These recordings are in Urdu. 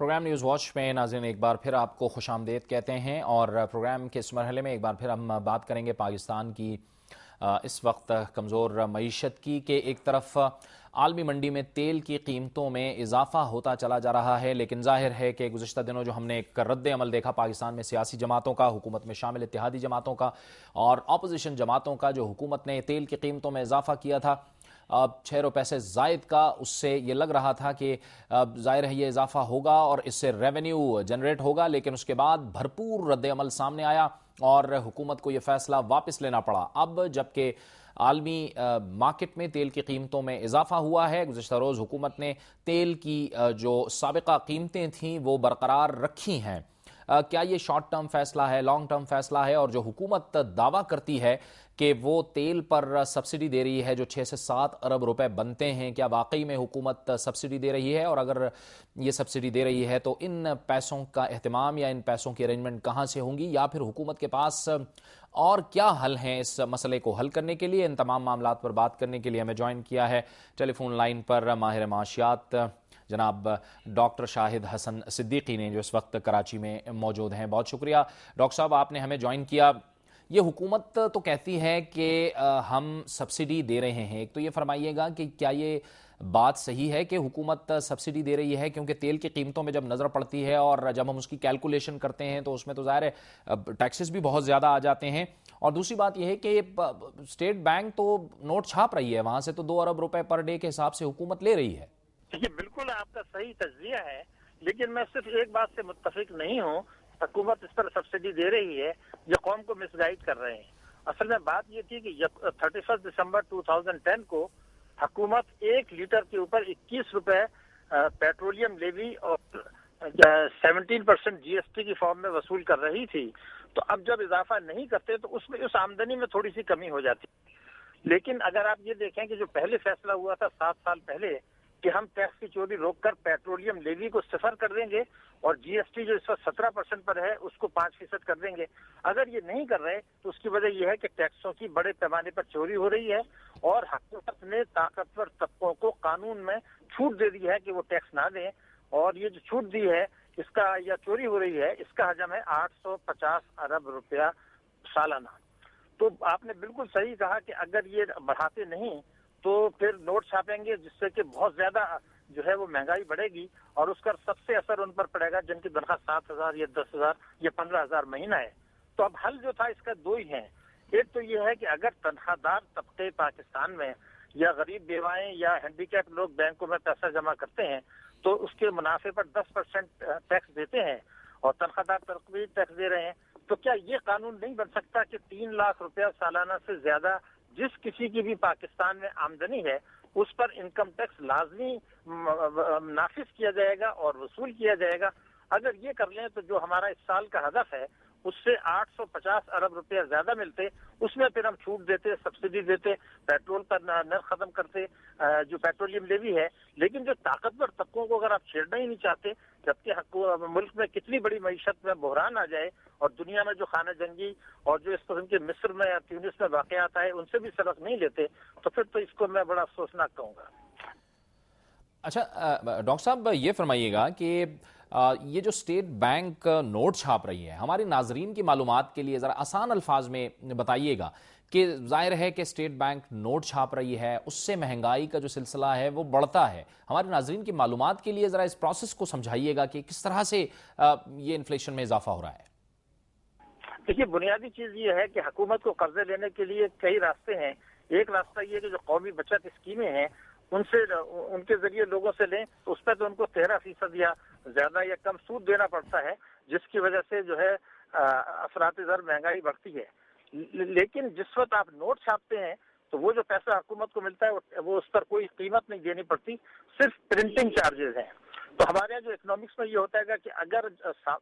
پروگرام نیوز واچ میں ناظرین ایک بار پھر آپ کو خوش آمدید کہتے ہیں، اور پروگرام کے اس مرحلے میں ایک بار پھر ہم بات کریں گے پاکستان کی اس وقت کمزور معیشت کی، کہ ایک طرف عالمی منڈی میں تیل کی قیمتوں میں اضافہ ہوتا چلا جا رہا ہے، لیکن ظاہر ہے کہ گزشتہ دنوں جو ہم نے ایک رد عمل دیکھا پاکستان میں سیاسی جماعتوں کا، حکومت میں شامل اتحادی جماعتوں کا اور اپوزیشن جماعتوں کا، جو حکومت نے تیل کی قیمتوں میں اضافہ کیا تھا 6 روپے سے زائد کا، اس سے یہ لگ رہا تھا کہ ظاہر ہے یہ اضافہ ہوگا اور اس سے ریونیو جنریٹ ہوگا، لیکن اس کے بعد بھرپور رد عمل سامنے آیا اور حکومت کو یہ فیصلہ واپس لینا پڑا۔ اب جبکہ عالمی مارکیٹ میں تیل کی قیمتوں میں اضافہ ہوا ہے، گزشتہ روز حکومت نے تیل کی جو سابقہ قیمتیں تھیں وہ برقرار رکھی ہیں۔ کیا یہ شارٹ ٹرم فیصلہ ہے، لانگ ٹرم فیصلہ ہے؟ اور جو حکومت دعویٰ کرتی ہے کہ وہ تیل پر سبسڈی دے رہی ہے جو 6 سے 7 ارب روپے بنتے ہیں، کیا واقعی میں حکومت سبسڈی دے رہی ہے؟ اور اگر یہ سبسڈی دے رہی ہے تو ان پیسوں کا اہتمام یا ان پیسوں کی ارینجمنٹ کہاں سے ہوں گی، یا پھر حکومت کے پاس اور کیا حل ہیں اس مسئلے کو حل کرنے کے لیے؟ ان تمام معاملات پر بات کرنے کے لیے ہمیں جوائن کیا ہے ٹیلی فون لائن پر ماہر معاشیات جناب ڈاکٹر شاہد حسن صدیقی نے، جو اس وقت کراچی میں موجود ہیں۔ بہت شکریہ ڈاکٹر صاحب، آپ نے ہمیں جوائن کیا۔ یہ حکومت تو کہتی ہے کہ ہم سبسڈی دے رہے ہیں، ایک تو یہ فرمائیے گا کہ کیا یہ بات صحیح ہے کہ حکومت سبسڈی دے رہی ہے؟ کیونکہ تیل کی قیمتوں میں جب نظر پڑتی ہے اور جب ہم اس کی کیلکولیشن کرتے ہیں تو اس میں تو ظاہر ہے ٹیکسز بھی بہت زیادہ آ جاتے ہیں، اور دوسری بات یہ ہے کہ اسٹیٹ بینک تو نوٹ چھاپ رہی ہے، وہاں سے تو 2 ارب روپے پر ڈے کے حساب سے حکومت لے رہی ہے۔ یہ بالکل آپ کا صحیح تجزیہ ہے، لیکن میں صرف ایک بات سے متفق نہیں ہوں۔ حکومت اس پر سبسڈی دے رہی ہے، یہ قوم کو مس گائیڈ کر رہے ہیں۔ اصل میں بات یہ تھی کہ 31 دسمبر 2010 کو حکومت 1 لیٹر کے اوپر 21 روپے پیٹرولیم لیوی اور 17% جی ایس ٹی کی فارم میں وصول کر رہی تھی، تو اب جب اضافہ نہیں کرتے تو اس میں اس آمدنی میں تھوڑی سی کمی ہو جاتی۔ لیکن اگر آپ یہ دیکھیں کہ جو پہلے فیصلہ ہوا تھا 7 سال پہلے کہ ہم ٹیکس کی چوری روک کر پیٹرولیم لیوی کو 0 کر دیں گے اور جی ایس ٹی جو اس وقت 17% پر ہے اس کو 5% کر دیں گے، اگر یہ نہیں کر رہے تو اس کی وجہ یہ ہے کہ ٹیکسوں کی بڑے پیمانے پر چوری ہو رہی ہے، اور حکومت نے طاقتور طبقوں کو قانون میں چھوٹ دے دی ہے کہ وہ ٹیکس نہ دیں، اور یہ جو چھوٹ دی ہے اس کا یا چوری ہو رہی ہے اس کا حجم ہے 850 ارب روپیہ سالانہ۔ تو آپ نے بالکل صحیح کہا کہ اگر یہ بڑھاتے نہیں تو پھر نوٹ چھاپیں گے، جس سے کہ بہت زیادہ جو ہے وہ مہنگائی بڑھے گی، اور اس کا سب سے اثر ان پر پڑے گا جن کی تنخواہ 7,000 یا 10,000 یا 15,000 مہینہ ہے۔ تو اب حل جو تھا اس کا 2 ہی ہیں۔ ایک تو یہ ہے کہ اگر تنخواہ دار طبقے پاکستان میں یا غریب بیوائیں یا ہینڈی کیپ لوگ بینکوں میں پیسہ جمع کرتے ہیں تو اس کے منافع پر 10% ٹیکس دیتے ہیں، اور تنخواہ دار طبقے ٹیکس دے رہے ہیں، تو کیا یہ قانون نہیں بن سکتا کہ 3 لاکھ روپیہ سالانہ سے زیادہ جس کسی کی بھی پاکستان میں آمدنی ہے اس پر انکم ٹیکس لازمی نافذ کیا جائے گا اور وصول کیا جائے گا؟ اگر یہ کر لیں تو جو ہمارا اس سال کا ہدف ہے اس سے 850 ارب روپیہ زیادہ ملتے، اس میں پھر ہم چھوٹ دیتے، سبسڈی دیتے، پیٹرول پر نرخ ختم کرتے، جو پیٹرولیم لیوی ہے۔ لیکن جو طاقتور طبقوں کو اگر آپ چھیڑنا ہی نہیں چاہتے، جبکہ ملک میں کتنی بڑی معیشت میں بحران آ جائے اور دنیا میں جو خانہ جنگی اور جو اس قسم کے مصر میں یا تیونس میں واقعات آئے ان سے بھی سبق نہیں لیتے، تو پھر تو اس کو میں بڑا افسوسناک کہوں گا۔ اچھا ڈاکٹر صاحب، یہ فرمائیے گا کہ یہ جو اسٹیٹ بینک نوٹ چھاپ رہی ہے، ہماری ناظرین کی معلومات کے لیے ذرا آسان الفاظ میں بتائیے گا کہ ظاہر ہے کہ اسٹیٹ بینک نوٹ چھاپ رہی ہے، اس سے مہنگائی کا جو سلسلہ ہے وہ بڑھتا ہے، ہمارے ناظرین کی معلومات کے لیے ذرا اس پروسیس کو سمجھائیے گا کہ کس طرح سے یہ انفلیشن میں اضافہ ہو رہا ہے۔ دیکھیے، بنیادی چیز یہ ہے کہ حکومت کو قرضے لینے کے لیے کئی راستے ہیں۔ ایک راستہ یہ کہ جو قومی بچت اسکیمیں ہیں ان کے ذریعے لوگوں سے لیں، تو اس پہ تو ان کو 13% یا زیادہ یا کم سود دینا پڑتا ہے، جس کی وجہ سے جو ہے اثرات زر مہنگائی بڑھتی ہے۔ لیکن جس وقت آپ نوٹ چھاپتے ہیں تو وہ جو پیسہ حکومت کو ملتا ہے وہ اس پر کوئی قیمت نہیں دینی پڑتی، صرف پرنٹنگ چارجز ہیں۔ تو ہمارے یہاں جو اکنامکس میں یہ ہوتا ہے کہ اگر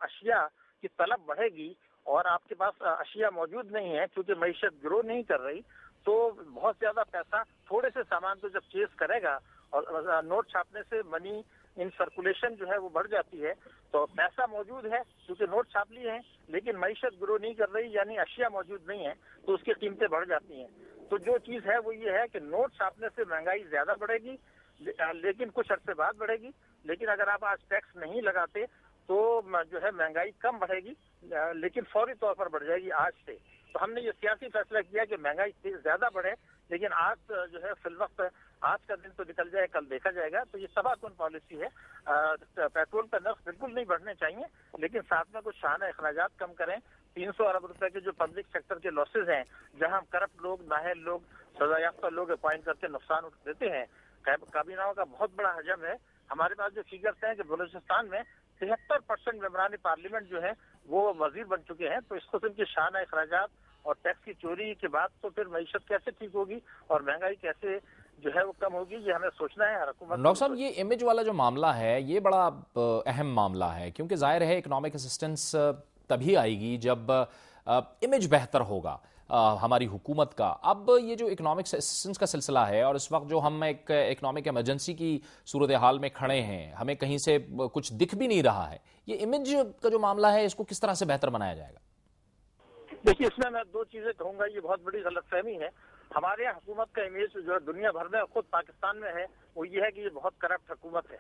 اشیاء کی طلب بڑھے گی اور آپ کے پاس اشیاء موجود نہیں ہیں کیونکہ معیشت گرو نہیں کر رہی، تو بہت زیادہ پیسہ تھوڑے سے سامان کو جب چیز کرے گا، اور نوٹ چھاپنے سے منی ان سرکولیشن جو ہے وہ بڑھ جاتی ہے، تو پیسہ موجود ہے کیونکہ نوٹ چھاپ لیے ہیں، لیکن معیشت گرو نہیں کر رہی یعنی اشیاء موجود نہیں ہیں، تو اس کی قیمتیں بڑھ جاتی ہیں۔ تو جو چیز ہے وہ یہ ہے کہ نوٹ چھاپنے سے مہنگائی زیادہ بڑھے گی، لیکن کچھ عرصے بعد بڑھے گی، لیکن اگر آپ آج ٹیکس نہیں لگاتے تو جو ہے مہنگائی کم بڑھے گی لیکن فوری طور پر بڑھ جائے گی آج سے. تو ہم نے یہ سیاسی فیصلہ کیا کہ مہنگائی زیادہ بڑھے لیکن آج جو ہے فی الوقت آج کا دن تو نکل جائے کل دیکھا جائے گا. تو یہ تباہ کن پالیسی ہے. پیٹرول کا نرخ بالکل نہیں بڑھنے چاہیے لیکن ساتھ میں کچھ شاہانہ اخراجات کم کریں. 300 ارب روپے کے جو پبلک سیکٹر کے لاسز ہیں جہاں کرپٹ لوگ نااہل لوگ سزا یافتہ لوگ اپوائنٹ کر کے نقصان دیتے ہیں. کابیناؤں کا بہت بڑا حجم ہے. ہمارے پاس جو فیگرز ہیں کہ بلوچستان میں 73% ممبران پارلیمنٹ جو ہے وہ وزیر بن چکے ہیں. تو اس قسم کے شاہانہ اخراجات اور ٹیکس کی چوری کے بعد تو پھر معیشت کیسے ٹھیک ہوگی اور مہنگائی کیسے جو ہے وہ کم ہوگی, یہ ہمیں سوچنا ہے. حکومت ڈاکٹر صاحب یہ امیج والا جو معاملہ ہے یہ بڑا اہم معاملہ ہے کیونکہ ظاہر ہے اکنامک اسسٹنس تبھی آئے گی جب امیج بہتر ہوگا ہماری حکومت کا. اب یہ جو اکنامک اسسٹنس کا سلسلہ ہے اور اس وقت جو ہم ایک اکنامک ایمرجنسی کی صورتحال میں کھڑے ہیں, ہمیں کہیں سے کچھ دکھ بھی نہیں رہا ہے, یہ امیج کا جو معاملہ ہے اس کو کس طرح سے بہتر بنایا جائے گا؟ دیکھیے اس میں دو چیزیں کہوں گا. یہ بہت بڑی غلط فہمی ہے. ہمارے یہاں حکومت کا امیج جو دنیا بھر میں خود پاکستان میں ہے وہ یہ ہے کہ یہ بہت کرپٹ حکومت ہے.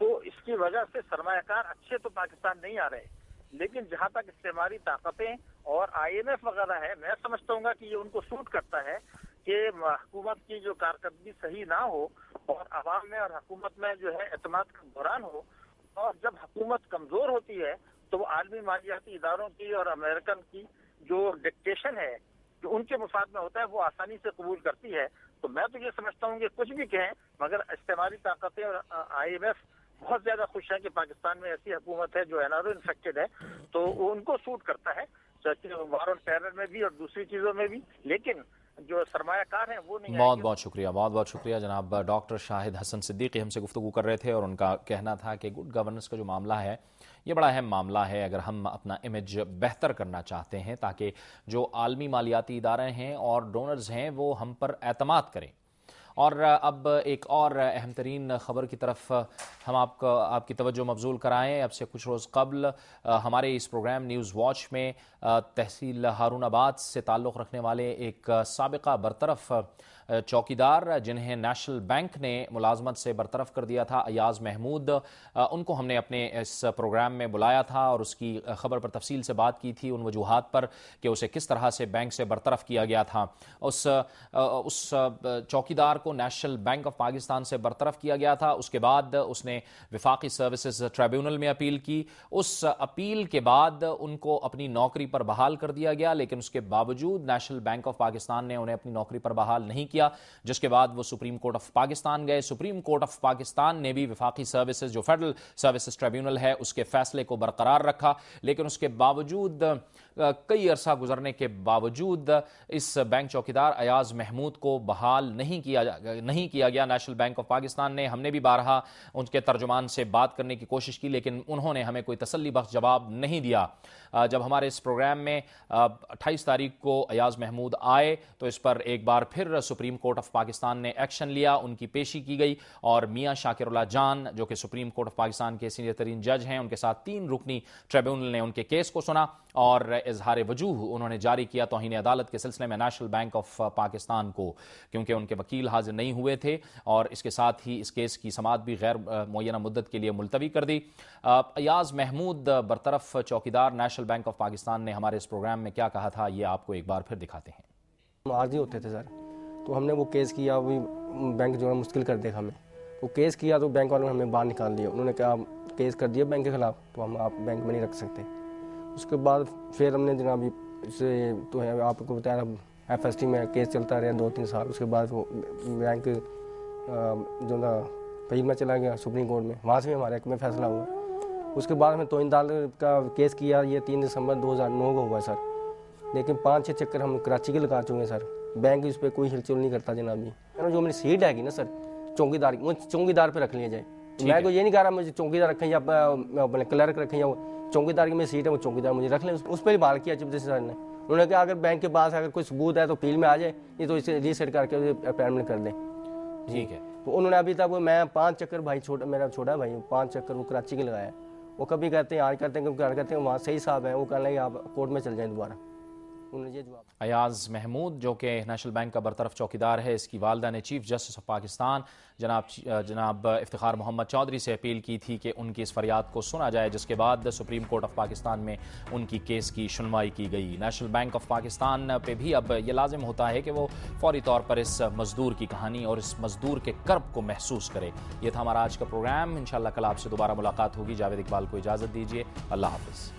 تو اس کی وجہ سے سرمایہ کار اچھے تو پاکستان نہیں آ رہے لیکن جہاں تک استعماری طاقتیں اور IMF وغیرہ ہے میں سمجھتا ہوں گا کہ یہ ان کو سوٹ کرتا ہے کہ حکومت کی جو کارکردگی صحیح نہ ہو اور عوام میں اور حکومت میں جو ہے اعتماد کا بحران ہو. اور جب حکومت کمزور ہوتی ہے تو وہ عالمی مالیاتی اداروں کی اور امریکن کی جو ڈکٹیشن ہے جو ان کے مفاد میں ہوتا ہے وہ آسانی سے قبول کرتی ہے. تو میں تو یہ سمجھتا ہوں کہ کچھ بھی کہیں مگر استعماری طاقتیں اور IMF بہت زیادہ خوش ہیں کہ پاکستان میں ایسی حکومت ہے جو NRO انفیکٹڈ ہے تو وہ ان کو سوٹ کرتا ہے وار آن ٹیرر میں بھی اور دوسری چیزوں میں بھی. لیکن جو سرمایہ کار ہیں وہ نہیں. بہت بہت شکریہ, بہت بہت شکریہ جناب ڈاکٹر شاہد حسن صدیقی ہم سے گفتگو کر رہے تھے اور ان کا کہنا تھا کہ گڈ گورننس کا جو معاملہ ہے یہ بڑا اہم معاملہ ہے. اگر ہم اپنا امیج بہتر کرنا چاہتے ہیں تاکہ جو عالمی مالیاتی ادارے ہیں اور ڈونرز ہیں وہ ہم پر اعتماد کریں. اور اب ایک اور اہم ترین خبر کی طرف ہم آپ کی توجہ مبذول کرائیں. اب سے کچھ روز قبل ہمارے اس پروگرام نیوز واچ میں تحصیل ہارون آباد سے تعلق رکھنے والے ایک سابقہ برطرف چوکیدار جنہیں نیشنل بینک نے ملازمت سے برطرف کر دیا تھا, ایاز محمود, ان کو ہم نے اپنے اس پروگرام میں بلایا تھا اور اس کی خبر پر تفصیل سے بات کی تھی, ان وجوہات پر کہ اسے کس طرح سے بینک سے برطرف کیا گیا تھا. اس چوکیدار کو نیشنل بینک آف پاکستان سے برطرف کیا گیا تھا. اس کے بعد اس نے وفاقی سروسز ٹریبیونل میں اپیل کی. اس اپیل کے بعد ان کو اپنی نوکری پر بحال کر دیا گیا لیکن اس کے باوجود نیشنل بینک آف پاکستان نے انہیں اپنی نوکری پر بحال نہیں کیا, جس کے بعد وہ سپریم کورٹ آف پاکستان گئے. سپریم کورٹ آف پاکستان نے بھی وفاقی سروسز جو فیڈرل سروسز ٹریبیونل ہے اس کے فیصلے کو برقرار رکھا لیکن اس کے باوجود کئی عرصہ گزرنے کے باوجود اس بینک چوکیدار ایاز محمود کو بحال نہیں کیا گیا. نیشنل بینک آف پاکستان نے, ہم نے بھی بارہا ان کے ترجمان سے بات کرنے کی کوشش کی لیکن انہوں نے ہمیں کوئی تسلی بخش جواب نہیں دیا. جب ہمارے اس پروگرام میں 28 تاریخ کو ایاز محمود آئے تو اس پر ایک بار پھر سپریم کورٹ آف پاکستان نے ایکشن لیا, ان کی پیشی کی گئی اور میاں شاکر اللہ جان جو کہ سپریم کورٹ آف پاکستان کے سینئر ترین جج ہیں ان کے ساتھ 3 رکنی ٹریبیونل نے ان کے کیس کو سنا اور اظہار وجوہ انہوں نے جاری کیا توہین عدالت کے سلسلے میں نیشنل بینک آف پاکستان کو, کیونکہ ان کے وکیل حاضر نہیں ہوئے تھے اور اس کے ساتھ ہی اس کیس کی سماعت بھی غیر معینہ مدت کے لیے ملتوی کر دی. ایاز محمود برطرف چوکیدار نیشنل بینک آف پاکستان نے ہمارے اس پروگرام میں کیا کہا تھا یہ آپ کو ایک بار پھر دکھاتے ہیں. عارضی ہوتے تھے سر, تو ہم نے وہ کیس کیا, وہ بینک جو ہے مشکل کر دے گا ہمیں. وہ کیس کیا تو بینک والوں نے ہمیں باہر نکال دیا. انہوں نے کہا کیس کر دیا بینک کے خلاف تو ہم آپ بینک میں نہیں رکھ سکتے. اس کے بعد پھر ہم نے جناب اسے تو ہے آپ کو بتایا FST میں کیس چلتا رہا 2-3 سال. اس کے بعد وہ بینک جو نا پہل میں چلا گیا سپریم کورٹ میں, وہاں سے بھی ہمارے حق میں فیصلہ ہوا. اس کے بعد ہمیں توہین عدالت کا کیس کیا, یہ 3 دسمبر 2009 کو ہوا سر. لیکن 5-6 چکر ہم کراچی کے لگا چکے ہیں سر. بینک اس پہ کوئی ہلچل نہیں کرتا جناب. جو میری سیٹ ہے گی نا سر چوکیدار کی, وہ چوکیدار پہ رکھ لیا جائے. میں کو یہ نہیں کہہ رہا مجھے چوکیدار رکھیں یا اپنے کلرک رکھیں, یا چوکیدار کی میری سیٹ ہے وہ چوکیدار مجھے رکھ لیں. اس پہ ہی بحال کیا چپ سر نے. انہوں نے کہا اگر بینک کے پاس اگر کوئی ثبوت ہے تو اپیل میں آ جائے, یہ تو اسے ریسیٹ کر کے اپائنٹمنٹ کر دیں. ٹھیک ہے. تو انہوں نے ابھی تک میں 5 چکر بھائی میرا چھوٹا بھائی 5 چکر وہ کراچی کے لگایا. وہ کبھی کہتے ہیں آج کرتے ہیں کبھی کہتے ہیں وہاں صحیح صاحب ہیں, وہ کہنے لگے آپ کورٹ میں چل جائیں دوبارہ. انہوں نے یہ جواب ایاز محمود جو کہ نیشنل بینک کا برطرف چوکیدار ہے، اس کی والدہ نے چیف جسٹس آف پاکستان جناب افتخار محمد چودھری سے اپیل کی تھی کہ ان کی اس فریاد کو سنا جائے، جس کے بعد سپریم کورٹ آف پاکستان میں ان کی کیس کی سنوائی کی گئی۔ نیشنل بینک آف پاکستان پہ بھی اب یہ لازم ہوتا ہے کہ وہ فوری طور پر اس مزدور کی کہانی اور اس مزدور کے کرب کو محسوس کرے۔ یہ تھا ہمارا آج کا پروگرام، انشاءاللہ کل آپ سے دوبارہ ملاقات ہوگی۔ جاوید اقبال کو اجازت دیجیے، اللہ حافظ۔